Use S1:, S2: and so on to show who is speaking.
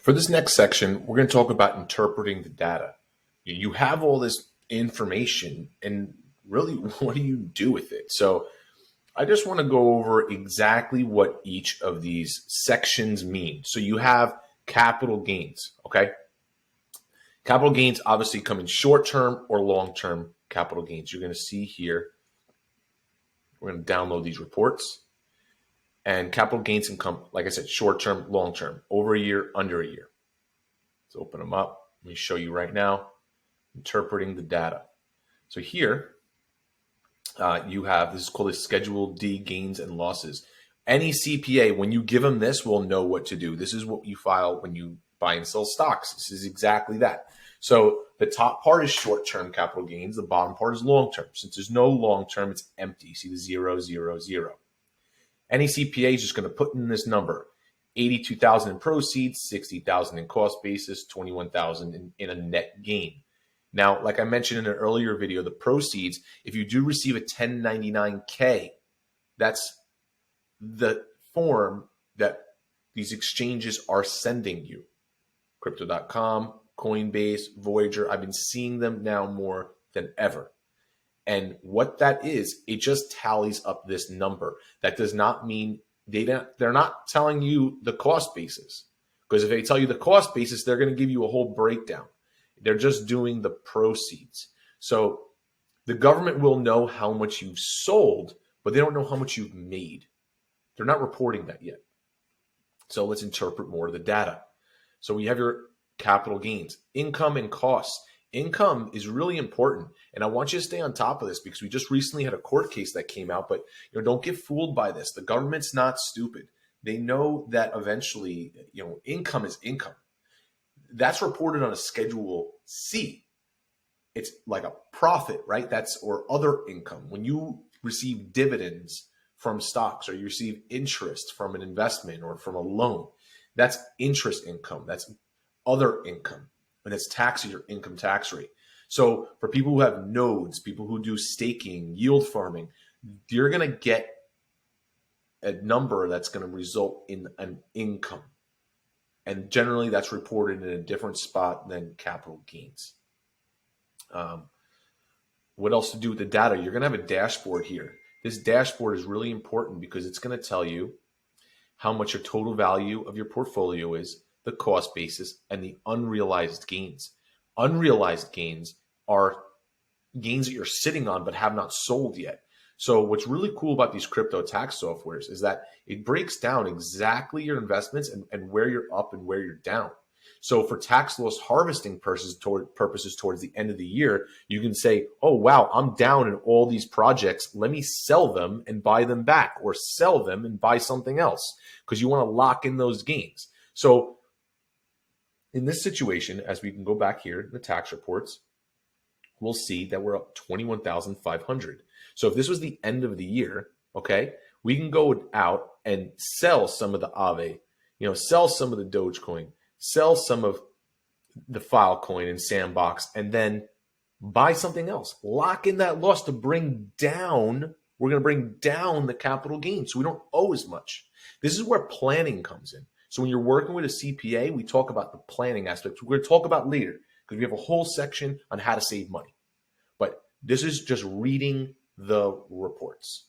S1: For this next section, we're going to talk about interpreting the data. You have all this information, and really, what do you do with it? So, I just want to go over exactly what each of these sections mean. So, you have capital gains, okay? Capital gains obviously come in short term or long term capital gains. You're going to see here, we're going to download these reports. And capital gains can come, like I said, short term, long term, over a year, under a year. Let's open them up. Let me show you right now, interpreting the data. So here you have, this is called a Schedule D gains and losses. Any CPA, when you give them this, will know what to do. This is what you file when you buy and sell stocks. This is exactly that. So the top part is short-term capital gains. The bottom part is long-term. Since there's no long-term, it's empty. See the 0, 0, 0. Any CPA is just going to put in this number, 82,000 in proceeds, 60,000 in cost basis, 21,000 in a net gain. Now, like I mentioned in an earlier video, the proceeds, if you do receive a 1099-K, that's the form that these exchanges are sending you. Crypto.com, Coinbase, Voyager, I've been seeing them now more than ever. And what that is, it just tallies up this number. That does not mean they're not telling you the cost basis. Because if they tell you the cost basis, they're going to give you a whole breakdown. They're just doing the proceeds. So the government will know how much you've sold, but they don't know how much you've made. They're not reporting that yet. So let's interpret more of the data. So we have your capital gains, income and costs. Income is really important, and I want you to stay on top of this because we just recently had a court case that came out, but don't get fooled by this. The government's not stupid. They know that eventually, income is income. That's reported on a Schedule C. It's like a profit, right? Or other income. When you receive dividends from stocks or you receive interest from an investment or from a loan, that's interest income. That's other income. And it's taxed at your income tax rate. So for people who have nodes, people who do staking, yield farming, you're going to get a number that's going to result in an income. And generally that's reported in a different spot than capital gains. What else to do with the data? You're going to have a dashboard here. This dashboard is really important because it's going to tell you how much your total value of your portfolio is, the cost basis, and the unrealized gains. Unrealized gains are gains that you're sitting on but have not sold yet. So what's really cool about these crypto tax softwares is that it breaks down exactly your investments and where you're up and where you're down. So for tax loss harvesting purposes towards the end of the year, you can say, oh, wow, I'm down in all these projects. Let me sell them and buy them back, or sell them and buy something else, because you want to lock in those gains. So in this situation, as we can go back here in the tax reports, we'll see that we're up 21,500. So if this was the end of the year, okay, we can go out and sell some of the Aave, sell some of the Dogecoin, sell some of the Filecoin and Sandbox, and then buy something else. Lock in that loss to bring down, we're going to bring down the capital gain so we don't owe as much. This is where planning comes in. So when you're working with a CPA, we talk about the planning aspects. We're going to talk about later because we have a whole section on how to save money. But this is just reading the reports.